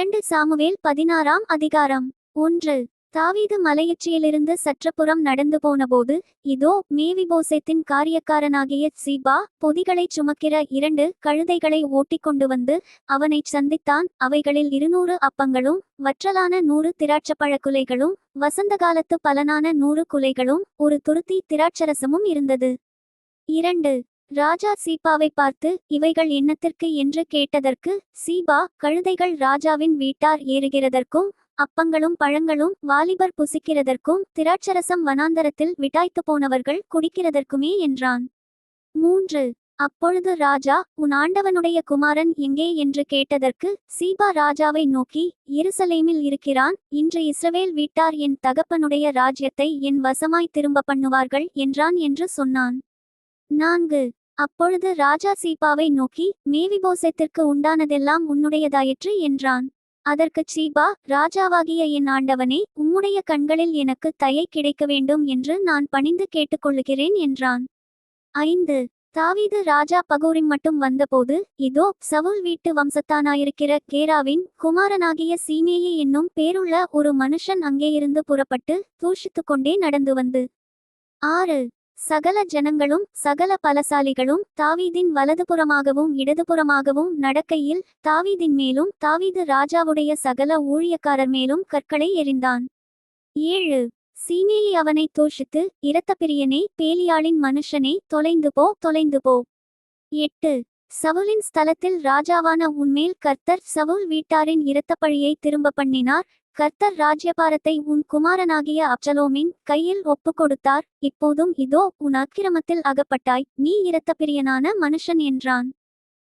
2 Samuel 16ஆம் அதிகாரம். 1. தாவீது மலையுச்சியிலிருந்து சற்றுப்புறம் நடந்து போனபோது, இதோ மேவிபோசேத்தின் காரியக்காரனாகிய சீபா பொதிகளைச் சுமக்கிற 2 கழுதைகளை ஓட்டிக்கொண்டு வந்து அவனைச் சந்தித்தான். அவைகளில் 200 அப்பங்களும் வற்றலான 100 திராட்சப்பழக்குலைகளும் வசந்தகாலத்து பலனான 100 குலைகளும் ஒரு துருத்தி திராட்சரசமும் இருந்தது. 2. ராஜா சீபாவை பார்த்து, இவைகள் என்னத்திற்கு என்று கேட்டதற்கு, சீபா, கழுதைகள் ராஜாவின் வீட்டார் ஏறுகிறதற்கும் அப்பங்களும் பழங்களும் வாலிபர் புசிக்கிறதற்கும் திராட்சரசம் வனாந்தரத்தில் விட்டாய்த்து போனவர்கள் குடிக்கிறதற்குமே என்றான். 3. அப்பொழுது ராஜா, உன் ஆண்டவனுடைய குமாரன் எங்கே என்று கேட்டதற்கு, சீபா ராஜாவை நோக்கி, எருசலேமில் இருக்கிறான். இன்று இஸ்ரவேல் வீட்டார் என் தகப்பனுடைய ராஜ்யத்தை என் வசமாய் திரும்ப பண்ணுவார்கள் என்றான் என்று சொன்னான். 4. அப்பொழுது ராஜா சீபாவை நோக்கி, மேவிபோசேத்திற்கு உண்டானதெல்லாம் உன்னுடையதாயிற்று என்றான். அதற்குச் சீபா, ராஜாவாகிய என் ஆண்டவனே, உம்முடைய கண்களில் எனக்கு தயை கிடைக்க வேண்டும் என்று நான் பணிந்து கேட்டுக்கொள்ளுகிறேன் என்றான். 5. தாவீது ராஜா பகூரிம் மட்டும் வந்தபோது, இதோ சவுல் வீட்டு வம்சத்தானாயிருக்கிற கேராவின் குமாரனாகிய சீமேயி என்னும் பேருள்ள ஒரு மனுஷன் அங்கேயிருந்து புறப்பட்டு தூஷித்து கொண்டே நடந்து வந்து. 6. சகல ஜனங்களும் சகல பலசாலிகளும் தாவீதின் வலதுபுறமாகவும் இடதுபுறமாகவும் நடக்கையில் தாவீதின் மேலும் தாவீது ராஜாவுடைய சகல ஊழியக்காரர் மேலும் கற்களை எறிந்தான். 7. சீமேயி அவனை தூஷித்து, இரத்தப்பிரியனே, பேலியாளின் மனுஷனே, தொலைந்து போ, தொலைந்து போ. 8. சவுலின் ஸ்தலத்தில் ராஜாவான உன்மேல் கர்த்தர் சவுல் வீட்டாரின் இரத்தப்பழியை திரும்ப பண்ணினார். கர்த்தர் ராஜ்யபாரத்தை உன் குமாரனாகிய அப்சலோமின் கையில் ஒப்பு கொடுத்தார். இப்போதும் இதோ உன் அக்கிரமத்தில் அகப்பட்டாய், நீ இரத்தப்பிரியனான மனுஷன் என்றான்.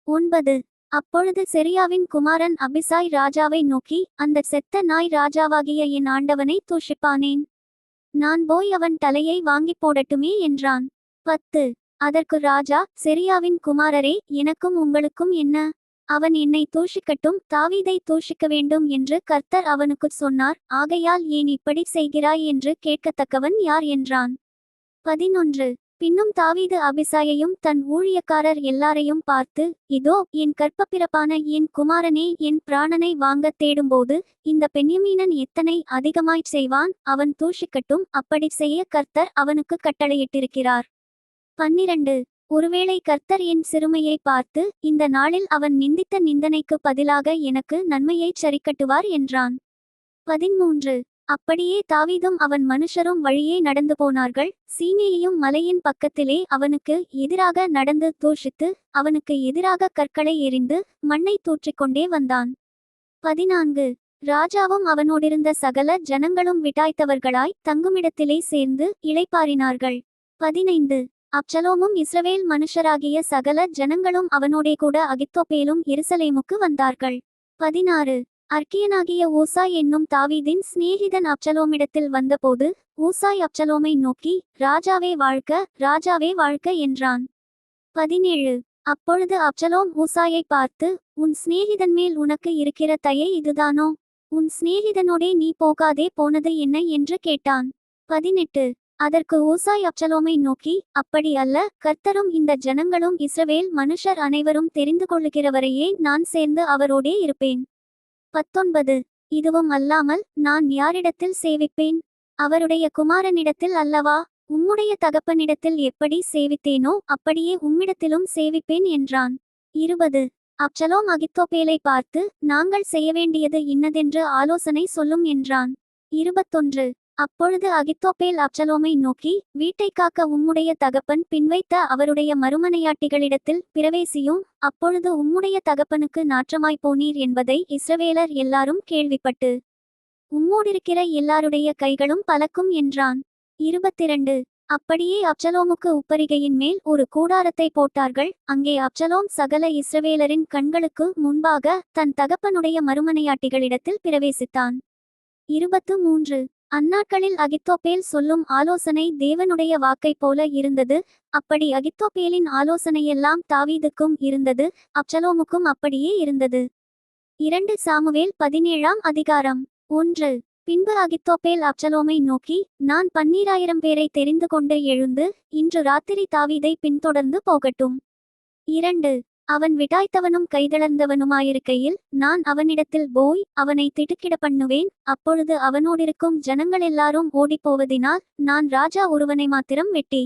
9. அப்பொழுது செரியாவின் குமாரன் அபிசாய் ராஜாவை நோக்கி, அந்த செத்த நாய் ராஜாவாகிய என் ஆண்டவனை தூஷிப்பானேன்? நான் போய் அவன் தலையை வாங்கிப் போடட்டுமே என்றான். 10. அதற்கு ராஜா, செரியாவின் குமாரரே, எனக்கும் உங்களுக்கும் என்ன? அவன் என்னை தூஷிக்கட்டும், தாவீதை தூஷிக்க வேண்டும் என்று கர்த்தர் அவனுக்குச் சொன்னார். ஆகையால் ஏன் இப்படி செய்கிறாய் என்று கேட்கத்தக்கவன் யார் என்றான். 11. பின்னும் தாவீது அபிசாயையும் தன் ஊழியக்காரர் எல்லாரையும் பார்த்து, இதோ என் கற்பப்பிறப்பான என் குமாரனே என் பிராணனை வாங்கத் தேடும்போது இந்த பென்யமீனன் எத்தனை அதிகமாய்ச் செய்வான், அவன் தூஷிக்கட்டும், அப்படி செய்ய கர்த்தர் அவனுக்கு கட்டளையிட்டிருக்கிறார். 12. ஒருவேளை கர்த்தர் என் சிறுமையை பார்த்து இந்த நாளில் அவன் நிந்தித்த நிந்தனைக்கு பதிலாக எனக்கு நன்மையைச் சரிக்கட்டுவார் என்றான். 13. அப்படியே தாவீதும் அவன் மனுஷரும் வழியே நடந்து போனார்கள். சீமேயியும் மலையின் பக்கத்திலே அவனுக்கு எதிராக நடந்து தூஷித்து அவனுக்கு எதிராக கற்களை எறிந்து மண்ணை தூற்றிக்கொண்டே வந்தான். 14. ராஜாவும் அவனோடிருந்த சகல ஜனங்களும் விட்டாய்த்தவர்களாய் தங்குமிடத்திலே சேர்ந்து இளைப்பாறினார்கள். 15. அப்சலோமும் இஸ்ரவேல் மனுஷராகிய சகல ஜனங்களும் அவனோடே கூட அகித்தோப்பேலும் எருசலேமுக்கு வந்தார்கள். 16. அர்க்கியனாகிய ஊசாய் என்னும் தாவீதின் சிநேகிதன் அப்சலோமிடத்தில் வந்தபோது ஊசாய் அப்சலோமை நோக்கி, ராஜாவே வாழ்க, ராஜாவே வாழ்க என்றான். 17. அப்பொழுது அப்சலோம் ஊசாயை பார்த்து, உன் சிநேகிதன் மேல் உனக்கு இருக்கிற தயை இதுதானோ? உன் சிநேகிதனோடே நீ போகாதே போனது என்ன என்று கேட்டான். 18. அதற்கு ஊசாய் அப்சலோமை நோக்கி, அப்படி அல்ல, கர்த்தரும் இந்த ஜனங்களும் இஸ்ரவேல் மனுஷர் அனைவரும் தெரிந்து கொள்ளுகிறவரையே நான் சேர்ந்து அவரோடே இருப்பேன். 19. இதுவும் அல்லாமல் நான் யாரிடத்தில் சேவிப்பேன்? அவருடைய குமாரனிடத்தில் அல்லவா? உம்முடைய தகப்பனிடத்தில் எப்படி சேவித்தேனோ அப்படியே உம்மிடத்திலும் சேவிப்பேன் என்றான். 20. அப்சலோம் அகித்தோப்பேலை பார்த்து, நாங்கள் செய்ய வேண்டியது இன்னதென்று ஆலோசனை சொல்லும் என்றான். 21. அப்பொழுது அகித்தோப்பேல் அப்சலோமை நோக்கி, வீட்டை காக்க உம்முடைய தகப்பன் பின்வைத்த அவருடைய மறுமனையாட்டிகளிடத்தில் பிரவேசியும், அப்பொழுது உம்முடைய தகப்பனுக்கு நாற்றமாய் போனீர் என்பதை இஸ்ரவேலர் எல்லாரும் கேள்விப்பட்டு உம்மோடிருக்கிற எல்லாருடைய கைகளும் பலக்கும் என்றான். 22. அப்படியே அப்சலோமுக்கு உப்பரிகையின் மேல் ஒரு கூடாரத்தை போட்டார்கள். அங்கே அப்சலோம் சகல இஸ்ரவேலரின் கண்களுக்கு முன்பாக தன் தகப்பனுடைய மறுமனையாட்டிகளிடத்தில் பிரவேசித்தான். 23. அந்நாட்களில் அகித்தோப்பேல் சொல்லும் ஆலோசனை தேவனுடைய வாக்கைப் போல இருந்தது. அப்படி அகித்தோப்பேலின் ஆலோசனையெல்லாம் தாவீதுக்கும் இருந்தது, அப்சலோமுக்கும் அப்படியே இருந்தது. 2 சாமுவேல் 17ஆம் அதிகாரம். 1. பின்பு அகித்தோப்பேல் அப்சலோமை நோக்கி, நான் 12000 பேரை தெரிந்து கொண்டு எழுந்து இன்று ராத்திரி தாவீதை பின்தொடர்ந்து போகட்டும். 2. அவன் விடாய்த்தவனும் கைதளர்ந்தவனுமாயிருக்கையில் நான் அவனிடத்தில் போய் அவனை திடுக்கிட பண்ணுவேன். அப்பொழுது அவனோடிருக்கும் ஜனங்கள் எல்லாரும் ஓடிப்போவதினால் நான் ராஜா ஒருவனை மாத்திரம் வெட்டி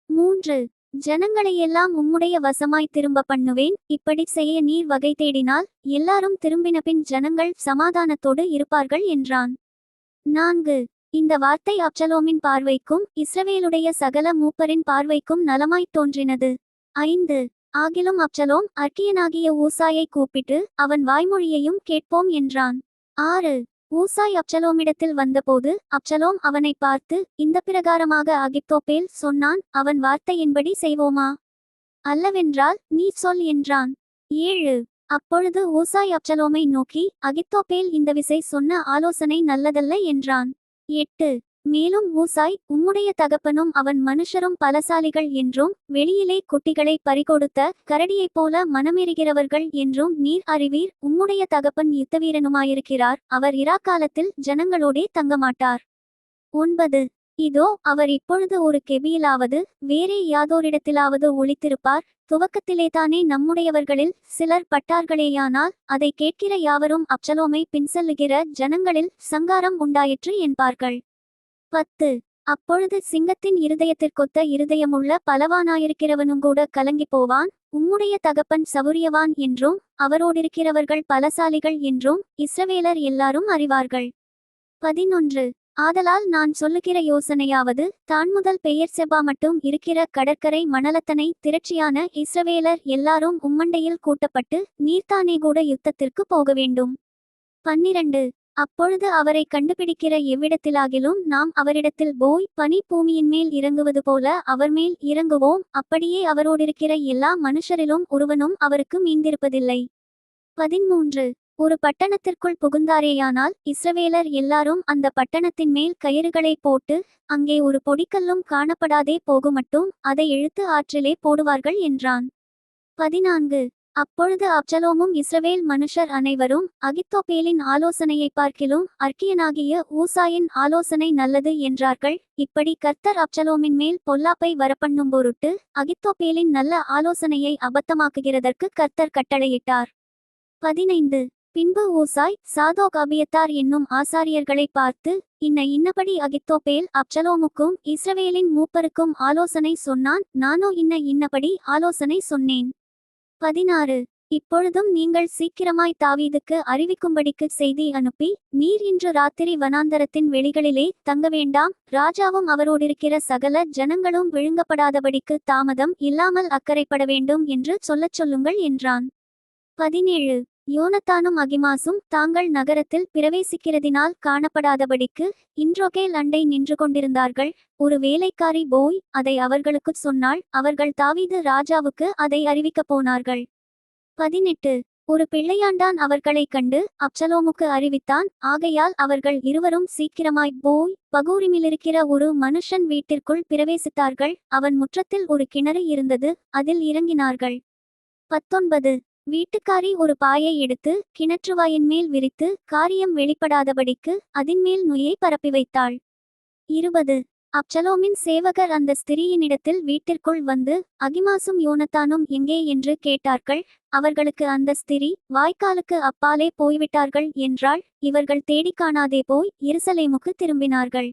3 ஜனங்களையெல்லாம் உம்முடைய வசமாய் திரும்ப பண்ணுவேன். இப்படி செய்ய நீர் வகை தேடினால் எல்லாரும் திரும்பினபின் ஜனங்கள் சமாதானத்தோடு இருப்பார்கள் என்றான். 4 இந்த வார்த்தை அப்சலோமின் பார்வைக்கும் இஸ்ரவேலுடைய சகல மூப்பரின் பார்வைக்கும் நலமாய்த் தோன்றினது. 5 ஆகிலும் அப்சலோம் அர்க்கியனாகிய ஊசாயை கூப்பிட்டு அவன் வாய்மொழியையும் கேட்போம் என்றான். 6 ஊசாய் அப்சலோமிடத்தில் வந்தபோது அப்சலோம் அவனை பார்த்து இந்த பிரகாரமாக அகித்தோப்பேல் சொன்னான், அவன் வார்த்தையின்படி செய்வோமா? அல்லவென்றால் நீ சொல் என்றான். 7 அப்பொழுது ஊசாய் அப்சலோமை நோக்கி அகித்தோப்பேல் இந்த விசை சொன்ன ஆலோசனை நல்லதல்ல என்றான். 8 மேலும் ஊசாய் உம்முடைய தகப்பனும் அவன் மனுஷரும் பலசாலிகள் என்றும் வெளியிலே குட்டிகளை பறிகொடுத்த கரடியைப் போல மனமெறிகிறவர்கள் என்றும் நீர் அறிவீர். உம்முடைய தகப்பன் யுத்தவீரனுமாயிருக்கிறார். அவர் இராக்காலத்தில் ஜனங்களோடே தங்கமாட்டார். 9 இதோ அவர் இப்பொழுது ஒரு கெபியிலாவது வேறே யாதோரிடத்திலாவது ஒளித்திருப்பார். துவக்கத்திலேதானே நம்முடையவர்களில் சிலர் பட்டார்களேயானால் அதை கேட்கிற யாவரும் அப்சலோமை பின்செல்லுகிற ஜனங்களில் சங்காரம் உண்டாயிற்று என்பார்கள். 10 அப்பொழுது சிங்கத்தின் இருதயத்திற்கொத்த இருதயமுள்ள பலவானாயிருக்கிறவனுங்கூட கலங்கி போவான். உம்முடைய தகப்பன் சவுரியவான் என்றும் அவரோடிருக்கிறவர்கள் பலசாலிகள் என்றும் இஸ்ரவேலர் எல்லாரும் அறிவார்கள். 11 ஆதலால் நான் சொல்லுகிற யோசனையாவது தான் முதல் பெயர்செபா மட்டும் இருக்கிற கடற்கரை மணலத்தனை திரட்சியான இஸ்ரவேலர் எல்லாரும் உம்மண்டையில் கூட்டப்பட்டு நீர்த்தானே கூட யுத்தத்திற்கு போக வேண்டும். 12 அப்பொழுது அவரை கண்டுபிடிக்கிற எவ்விடத்திலாகிலும் நாம் அவரிடத்தில் போய் பனி பூமியின் மேல் இறங்குவது போல அவர் மேல் இறங்குவோம். அப்படியே அவரோடிருக்கிற எல்லா மனுஷரிலும் ஒருவனும் அவருக்கு மீந்திருப்பதில்லை. 13 ஒரு பட்டணத்திற்குள் புகுந்தாரேயானால் இஸ்ரவேலர் எல்லாரும் அந்த பட்டணத்தின் மேல் கயிறுகளை போட்டு அங்கே ஒரு பொடிக்கல்லும் காணப்படாதே போகுமட்டும் அதை இழுத்து ஆற்றிலே போடுவார்கள் என்றான். 14 அப்பொழுது அப்சலோமும் இஸ்ரவேல் மனுஷர் அனைவரும் அகித்தோப்பேலின் ஆலோசனையை பார்க்கிலும் அர்க்கியனாகிய ஊசாயின் ஆலோசனை நல்லது என்றார்கள். இப்படி கர்த்தர் அப்சலோமின் மேல் பொல்லாப்பை வரப்பண்ணும் பொருட்டு அகித்தோப்பேலின் நல்ல ஆலோசனையை அபத்தமாக்குகிறதற்கு கர்த்தர் கட்டளையிட்டார். 15 பின்பு ஊசாய் சாதோக் அபியத்தார் என்னும் ஆசாரியர்களை பார்த்து இன்னபடி அகித்தோப்பேல் அப்சலோமுக்கும் இஸ்ரவேலின் மூப்பருக்கும் ஆலோசனை சொன்னான். நானோ இன்னபடி ஆலோசனை சொன்னேன். 16 இப்பொழுதும் நீங்கள் சீக்கிரமாய் தாவீதுக்கு அறிவிக்கும்படிக்கு செய்தி அனுப்பி நீர் இன்று ராத்திரி வனாந்தரத்தின் வெளிகளிலே தங்க வேண்டாம். ராஜாவும் அவரோடிருக்கிற சகல ஜனங்களும் விழுங்கப்படாதபடிக்கு தாமதம் இல்லாமல் அக்கறைப்பட வேண்டும் என்று சொல்லச் சொல்லுங்கள் என்றான். 17 யோனத்தானும் அகிமாசும் தாங்கள் நகரத்தில் பிரவேசிக்கிறதினால் காணப்படாதபடிக்கு இன்றோகேல் அண்டை நின்று கொண்டிருந்தார்கள். ஒரு வேலைக்காரி போய் அதை அவர்களுக்குச் சொன்னாள். அவர்கள் தாவீது ராஜாவுக்கு அதை அறிவிக்கப் போனார்கள். 18 ஒரு பிள்ளையாண்டான் அவர்களை கண்டு அப்சலோமுக்கு அறிவித்தான். ஆகையால் அவர்கள் இருவரும் சீக்கிரமாய் போய் பகூரிமிலிருக்கிற ஒரு மனுஷன் வீட்டிற்குள் பிரவேசித்தார்கள். அவன் முற்றத்தில் ஒரு கிணறு இருந்தது. அதில் இறங்கினார்கள். 19 வீட்டுக்காரி ஒரு பாயை எடுத்து கிணற்றுவாயின் மேல் விரித்து காரியம் வெளிப்படாதபடிக்கு அதின்மேல் நுயை பரப்பி வைத்தாள். 20 அப்சலோமின் சேவகர் அந்த ஸ்திரீயினிடத்தில் வீட்டிற்குள் வந்து அகிமாசும் யோனத்தானும் எங்கே என்று கேட்டார்கள். அவர்களுக்கு அந்த ஸ்திரீ வாய்க்காலுக்கு அப்பாலே போய்விட்டார்கள் என்றாள். இவர்கள் தேடி காணாதே போய் எருசலேமுக்கு திரும்பினார்கள்.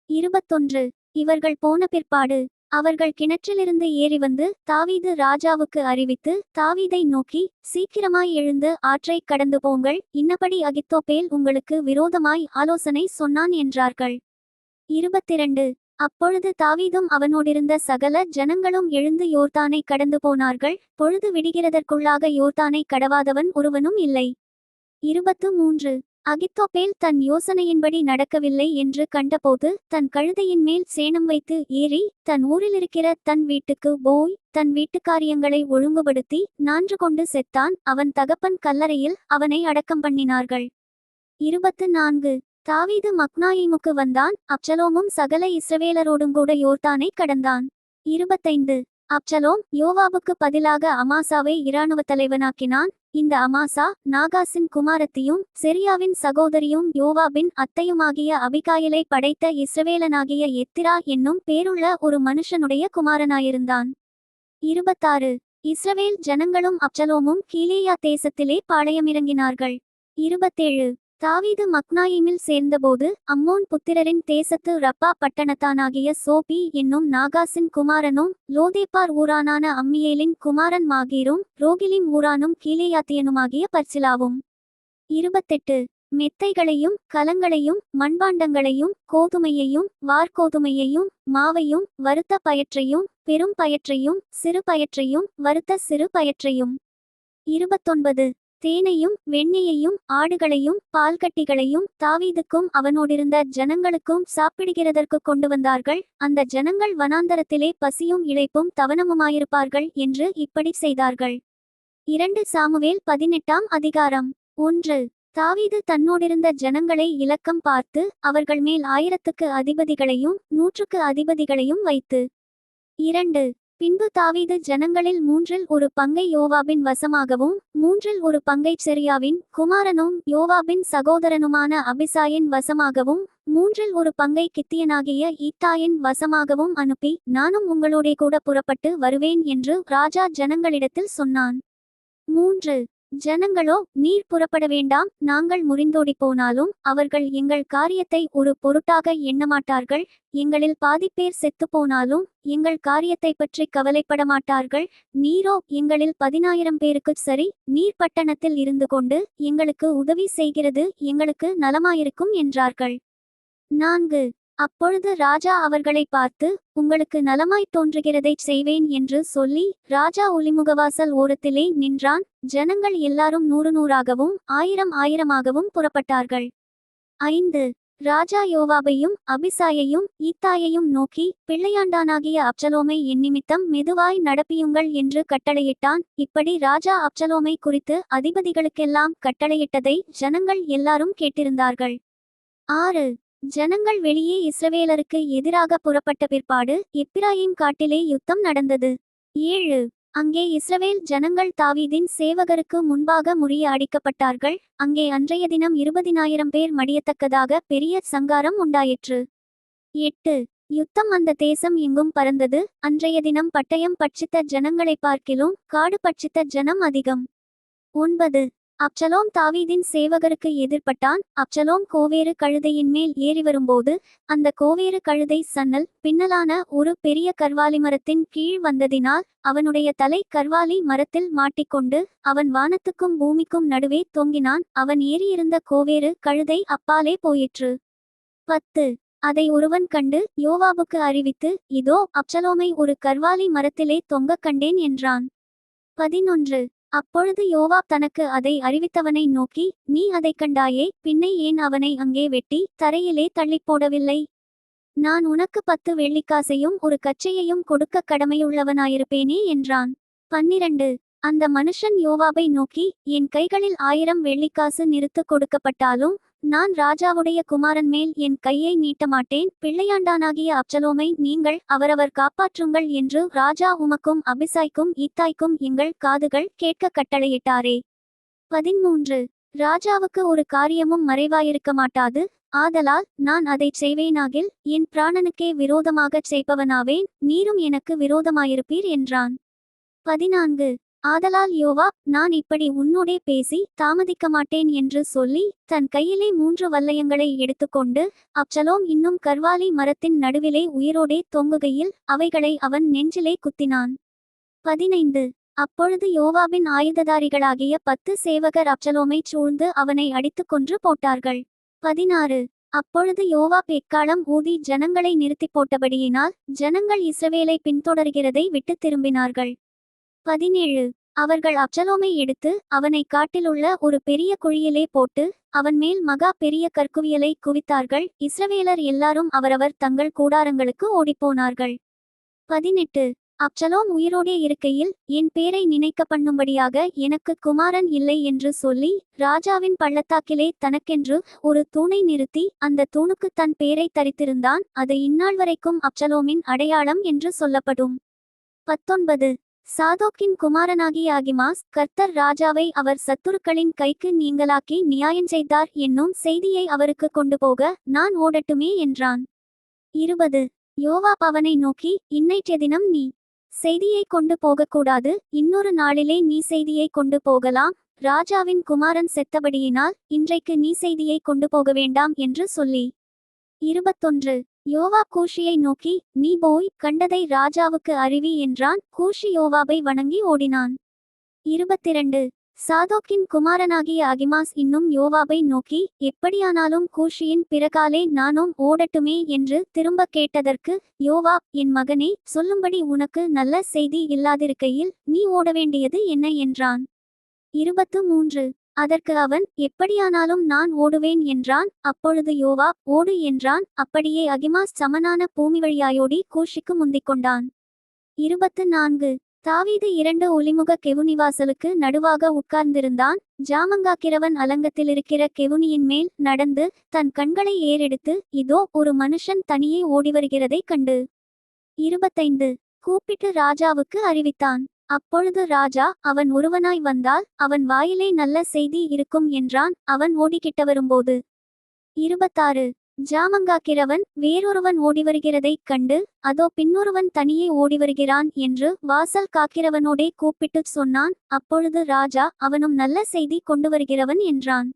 21 இவர்கள் போன பிற்பாடு அவர்கள் கிணற்றிலிருந்து ஏறி வந்து தாவீது ராஜாவுக்கு அறிவித்து தாவீதை நோக்கி சீக்கிரமாய் எழுந்து ஆற்றை கடந்து போங்கள். இன்னபடி அகித்தோப்பேல் உங்களுக்கு விரோதமாய் ஆலோசனை சொன்னான் என்றார்கள். 22 அப்பொழுது தாவீதும் அவனோடிருந்த சகல ஜனங்களும் எழுந்து யோர்தானை கடந்து போனார்கள். பொழுது விடுகிறதற்குள்ளாக யோர்தானை கடவாதவன் ஒருவனும் இல்லை. 23 அகித்தோப்பேல் தன் யோசனையின்படி நடக்கவில்லை என்று கண்டபோது தன் கழுதையின் மேல் சேணம் வைத்து ஏறி தன் ஊரிலிருக்கிற தன் வீட்டுக்கு போய் தன் வீட்டுக்காரியங்களை ஒழுங்குபடுத்தி நான்று கொண்டு செத்தான். அவன் தகப்பன் கல்லறையில் அவனை அடக்கம் பண்ணினார்கள். 24 தாவீது மக்னாயிமுக்கு வந்தான். அப்சலோமும் சகல இஸ்ரவேலரோடுங்கூட யோர்தானை கடந்தான். 25 அப்சலோம் யோவாபுக்கு பதிலாக அமாசாவை இராணுவ தலைவனாக்கினான். இந்த அமாசா நாகாசின் குமாரத்தியும் செரியாவின் சகோதரியும் யோவாபின் அத்தையுமாகிய அபிகாயிலை படைத்த இஸ்ரவேலனாகிய எத்திரா என்னும் பேருள்ள ஒரு மனுஷனுடைய குமாரனாயிருந்தான். 26 இஸ்ரவேல் ஜனங்களும் அப்சலோமும் கீலேயா தேசத்திலே பாளையமிறங்கினார்கள். 27. தாவீது மக்னாயிமில் சேர்ந்தபோது அம்மோன் புத்திரரின் தேசத்து ரப்பா பட்டணத்தானாகிய சோபி என்னும் நாகாசின் குமாரனும் லோதேப்பார் ஊரானான அம்மியேலின் குமாரன் மாகீரும் ரோகிலிம் ஊரானும் கீலேயாத்தியனுமாகிய பர்சிலாவும். 28. மெத்தைகளையும் கலங்களையும் மண்பாண்டங்களையும் கோதுமையையும் வார்கோதுமையையும் மாவையும் வறுத்த பயற்றையும் பெரும் பயற்றையும் சிறு பயற்றையும் வறுத்த சிறு பயற்றையும். 29. தேனையும் வெண்ணெயையும் ஆடுகளையும் பால்கட்டிகளையும் தாவீதுக்கும் அவனோடிருந்த ஜனங்களுக்கும் சாப்பிடுகிறதற்கு கொண்டு வந்தார்கள். அந்த ஜனங்கள் வனாந்தரத்திலே பசியும் இளைப்பும் தவனமுமாயிருப்பார்கள் என்று இப்படி செய்தார்கள். 2 சாமுவேல் 18ஆம் அதிகாரம். 1. தாவீது தன்னோடிருந்த ஜனங்களை இலக்கம் பார்த்து அவர்கள் மேல் 1000க்கு அதிபதிகளையும் 100க்கு அதிபதிகளையும் வைத்து. 2. பின்பு தாவீது ஜனங்களில் 1/3 ஒரு பங்கை யோவாபின் வசமாகவும் 1/3 ஒரு பங்கை செரியாவின் குமாரனும் யோவாபின் சகோதரனுமான அபிசாயின் வசமாகவும் 1/3 ஒரு பங்கை கித்தியனாகிய ஈத்தாயின் வசமாகவும் அனுப்பி, நானும் உங்களோடே கூட புறப்பட்டு வருவேன் என்று ராஜா ஜனங்களிடத்தில் சொன்னான். 3. ஜனங்களோ, நீர் புறப்பட வேண்டாம், நாங்கள் முறிந்தோடி போனாலும் அவர்கள் எங்கள் காரியத்தை ஒரு பொருட்டாக எண்ணமாட்டார்கள். எங்களில் பாதிப்பேர் செத்துப்போனாலும் எங்கள் காரியத்தை பற்றி கவலைப்படமாட்டார்கள். நீரோ எங்களில் 10,000 பேருக்குச் சரி, நீர் பட்டணத்தில் இருந்து கொண்டு எங்களுக்கு உதவி செய்கிறது எங்களுக்கு நலமாயிருக்கும் என்றார்கள். 4. அப்பொழுது ராஜா அவர்களை பார்த்து, உங்களுக்கு நலமாய்த் தோன்றுகிறதைச் செய்வேன் என்று சொல்லி ராஜா ஒலிமுகவாசல் ஓரத்திலே நின்றான். ஜனங்கள் எல்லாரும் 100 1000 புறப்பட்டார்கள். 5. ராஜா யோவாபையும் அபிசாயையும் ஈத்தாயையும் நோக்கி, பிள்ளையாண்டானாகிய அப்சலோமை என்னிமித்தம் மெதுவாய் நடப்பியுங்கள் என்று கட்டளையிட்டான். இப்படி ராஜா அப்சலோமை குறித்து அதிபதிகளுக்கெல்லாம் கட்டளையிட்டதை ஜனங்கள் எல்லாரும் கேட்டிருந்தார்கள். 6. ஜனங்கள் வெளியே இஸ்ரவேலருக்கு எதிராக புறப்பட்ட பிற்பாடு எப்பிராயீம் காட்டிலே யுத்தம் நடந்தது. 7. அங்கே இஸ்ரவேல் ஜனங்கள் தாவீதின் சேவகருக்கு முன்பாக முறிய அடிக்கப்பட்டார்கள். அங்கே அன்றைய தினம் 20,000 பேர் மடியத்தக்கதாக பெரிய சங்காரம் உண்டாயிற்று. 8. யுத்தம் அந்த தேசம் எங்கும் பறந்தது. அன்றைய தினம் பட்டயம் பட்சித்த ஜனங்களை பார்க்கிலும் காடு பட்சித்த ஜனம் அதிகம். 9. அப்சலோம் தாவீதின் சேவகருக்கு எதிர்ப்பட்டான். அப்சலோம் கோவேறு கழுதையின் மேல் ஏறி வரும்போது அந்த கோவேறு கழுதை சன்னல் பின்னலான ஒரு பெரிய கர்வாலி மரத்தின் கீழ் வந்ததினால் அவனுடைய தலை கர்வாலி மரத்தில் மாட்டிக்கொண்டு அவன் வானத்துக்கும் பூமிக்கும் நடுவே தொங்கினான். அவன் ஏறியிருந்த கோவேறு கழுதை அப்பாலே போயிற்று. 10. அதை ஒருவன் கண்டு யோவாபுக்கு அறிவித்து, இதோ அப்சலோமை ஒரு கர்வாலி மரத்திலே தொங்கக் கண்டேன் என்றான். 11. அப்பொழுது யோவாப் தனக்கு அதை அறிவித்தவனை நோக்கி, நீ அதைக் கண்டாயே, பின்னை ஏன் அவனை அங்கே வெட்டி தரையிலே தள்ளிப்போடவில்லை? நான் உனக்கு 10 வெள்ளிக்காசையும் ஒரு கச்சையையும் கொடுக்க கடமையுள்ளவனாயிருப்பேனே என்றான். 12. அந்த மனுஷன் யோவாபை நோக்கி, என் கைகளில் 1000 வெள்ளிக்காசு நிறுத்து கொடுக்கப்பட்டாலும் நான் ராஜாவுடைய குமாரன் மேல் என் கையை நீட்டமாட்டேன். பிள்ளையாண்டானாகிய அப்சலோமை நீங்கள் அவரவர் காப்பாற்றுங்கள் என்று ராஜா உமக்கும் அபிசாய்க்கும் ஈத்தாய்க்கும் எங்கள் காதுகள் கேட்க கட்டளையிட்டாரே. 13. ராஜாவுக்கு ஒரு காரியமும் மறைவாயிருக்க மாட்டாது. ஆதலால் நான் அதைச் செய்வேனாகில் என் பிராணனுக்கே விரோதமாகச் செய்பவனாவேன். நீரும் எனக்கு விரோதமாயிருப்பீர் என்றான். 14. ஆதலால் யோவாப், நான் இப்படி உன்னோடே பேசி தாமதிக்க மாட்டேன் என்று சொல்லி தன் கையிலே 3 வல்லையங்களை எடுத்துக்கொண்டு அப்சலோம் இன்னும் கர்வாலி மரத்தின் நடுவிலே உயிரோடே தொங்குகையில் அவைகளை அவன் நெஞ்சிலே குத்தினான். 15. அப்பொழுது யோவாபின் ஆயுததாரிகளாகிய 10 சேவகர் அப்சலோமை சூழ்ந்து அவனை அடித்து கொன்று போட்டார்கள். 16. அப்பொழுது யோவாப் எக்காளம் ஊதி ஜனங்களை நிறுத்தி போட்டபடியினால் ஜனங்கள் இஸ்ரவேலை பின்தொடர்கிறதை விட்டு திரும்பினார்கள். 17. அவர்கள் அப்சலோமை எடுத்து அவனை காட்டிலுள்ள ஒரு பெரிய குழியிலே போட்டு அவன் மேல் மகா பெரிய கற்குவியலை குவித்தார்கள். இஸ்ரவேலர் எல்லாரும் அவரவர் தங்கள் கூடாரங்களுக்கு ஓடிப்போனார்கள். 18. அப்சலோம் உயிரோடே இருக்கையில் என் பேரை நினைக்க பண்ணும்படியாக எனக்கு குமாரன் இல்லை என்று சொல்லி ராஜாவின் பள்ளத்தாக்கிலே தனக்கென்று ஒரு தூணை நிறுத்தி அந்த தூணுக்கு தன் பேரை தரித்திருந்தான். அது இந்நாள் வரைக்கும் அப்சலோமின் அடையாளம் என்று சொல்லப்படும். 19. சாதோக்கின் குமாரனாகிய அகிமாஸ் கர்த்தர் ராஜாவை அவர் சத்துருக்களின் கைக்கு நீங்களாக்கி நியாயஞ்செய்தார் என்னும் செய்தியை அவருக்கு கொண்டு போக நான் ஓடட்டுமே என்றான். 20. யோவாப் அவனை நோக்கி, இன்னைய தினம் நீ செய்தியை கொண்டு போகக்கூடாது, இன்னொரு நாளிலே நீ செய்தியை கொண்டு போகலாம். ராஜாவின் குமாரன் செத்தபடியினால் இன்றைக்கு நீ செய்தியை கொண்டு போக வேண்டாம் என்று சொல்லி. 21. யோவாப் கூஷியை நோக்கி, நீ போய் கண்டதை ராஜாவுக்கு அறிவி என்றான். கூஷி யோவாபை வணங்கி ஓடினான். 22. சாதோக்கின் குமாரனாகிய அகிமாஸ் இன்னும் யோவாபை நோக்கி, எப்படியானாலும் கூஷியின் பிறகாலே நானும் ஓடட்டுமே என்று திரும்ப கேட்டதற்கு, யோவாப், என் மகனே, சொல்லும்படி உனக்கு நல்ல செய்தி இல்லாதிருக்கையில் நீ ஓடவேண்டியது என்ன என்றான். 23. அதற்கு அவன், எப்படியானாலும் நான் ஓடுவேன் என்றான். அப்பொழுது யோவாப், ஓடு என்றான். அப்படியே அகிமாஸ் சமனான பூமி வழியாயோடி கூஷிக்கு முந்திக்கொண்டான். 24. தாவீது 2 ஒலிமுக கெவுனிவாசலுக்கு நடுவாக உட்கார்ந்திருந்தான். ஜாமங்காக்கிறவன் அலங்கத்திலிருக்கிற கெவுனியின் மேல் நடந்து தன் கண்களை ஏறெடுத்து, இதோ ஒரு மனுஷன் தனியே ஓடிவருகிறதைக் கண்டு. 25. கூப்பிட்டு ராஜாவுக்கு அறிவித்தான். அப்பொழுது ராஜா, அவன் ஒருவனாய் வந்தால் அவன் வாயிலே நல்ல செய்தி இருக்கும் என்றான். அவன் ஓடிக்கிட்ட வரும்போது. 26. ஜாமங்காக்கிறவன் வேறொருவன் ஓடிவருகிறதைக் கண்டு, அதோ பின்னொருவன் தனியே ஓடிவருகிறான் என்று வாசல் காக்கிறவனோடே கூப்பிட்டுச் சொன்னான். அப்பொழுது ராஜா, அவனும் நல்ல செய்தி கொண்டு வருகிறவன் என்றான்.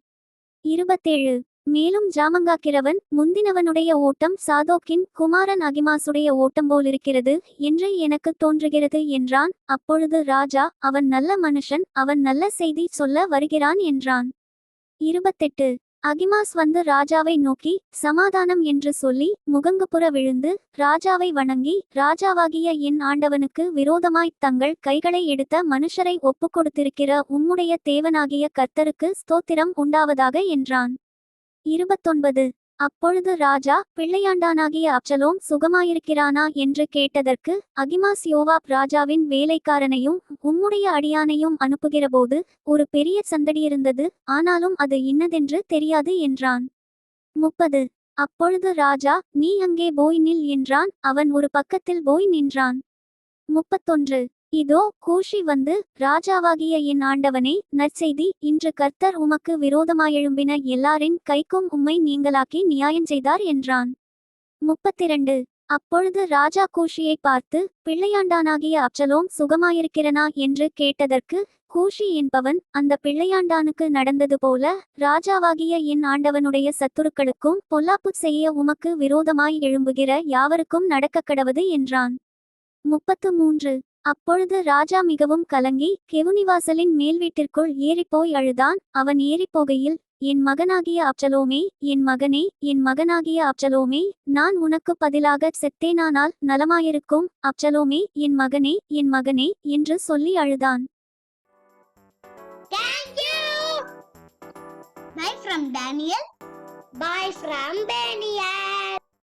27. மேலும் ஜாமங்காக்கிறவன், முந்தினவனுடைய ஓட்டம் சாதோக்கின் குமாரன் அகிமாசுடைய ஓட்டம் போலிருக்கிறது என்று எனக்கு தோன்றுகிறது என்றான். அப்பொழுது ராஜா, அவன் நல்ல மனுஷன், அவன் நல்ல செய்தி சொல்ல வருகிறான் என்றான். 28. அகிமாஸ் வந்து ராஜாவை நோக்கி, சமாதானம் என்று சொல்லி முகங்குப்புற விழுந்து ராஜாவை வணங்கி, ராஜாவாகிய என் ஆண்டவனுக்கு விரோதமாய்த் தங்கள் கைகளை எடுத்த மனுஷரை ஒப்புக்கொடுத்திருக்கிற உம்முடைய தேவனாகிய கர்த்தருக்கு ஸ்தோத்திரம் உண்டாவதாக என்றான். 29. அப்பொழுது ராஜா, பிள்ளையாண்டானாகிய அப்சலோம் சுகமாயிருக்கிறானா என்று கேட்டதற்கு, அகிமாஸ் யோவாப் ராஜாவின் வேலைக்காரனையும் உம்முடைய அடியானையும் அனுப்புகிறபோது ஒரு பெரிய சந்தடியிருந்தது, ஆனாலும் அது இன்னதென்று தெரியாது என்றான். 30. அப்பொழுது ராஜா, நீ அங்கே போய் நில் என்றான். அவன் ஒரு பக்கத்தில் போய் நின்றான். 31. இதோ கூஷி வந்து, ராஜாவாகிய என் ஆண்டவனே, நற்செய்தி, இன்று கர்த்தர் உமக்கு விரோதமாயெழும்பின எல்லாரின் கைக்கும் உம்மை நீங்களாக்கி நியாயஞ்செய்தார் என்றான். 32. அப்பொழுது ராஜா கூஷியை பார்த்து, பிள்ளையாண்டானாகிய அப்சலோம் சுகமாயிருக்கிறனா என்று கேட்டதற்கு, கூஷி என்பவன், அந்த பிள்ளையாண்டானுக்கு நடந்தது போல ராஜாவாகிய என் ஆண்டவனுடைய சத்துருக்களுக்கும் பொல்லாப்பு செய்ய உமக்கு விரோதமாய் எழும்புகிற யாவருக்கும் நடக்கக்கடவது என்றான். 33. அப்பொழுது ராஜா மிகவும் கலங்கி கெவுனிவாசலின் மேல்வீட்டிற்குள் ஏறிப்போய் அழுதான். அவன் ஏறிப்போகையில், என் மகனாகிய அப்சலோமே, என் மகனே, என் மகனாகிய அப்சலோமே, நான் உனக்கு பதிலாகச் செத்தேனானால் நலமாயிருக்கும். அப்சலோமே, என் மகனே, என் மகனே என்று சொல்லி அழுதான். Thank you. Bye from Daniel. Bye from Daniel.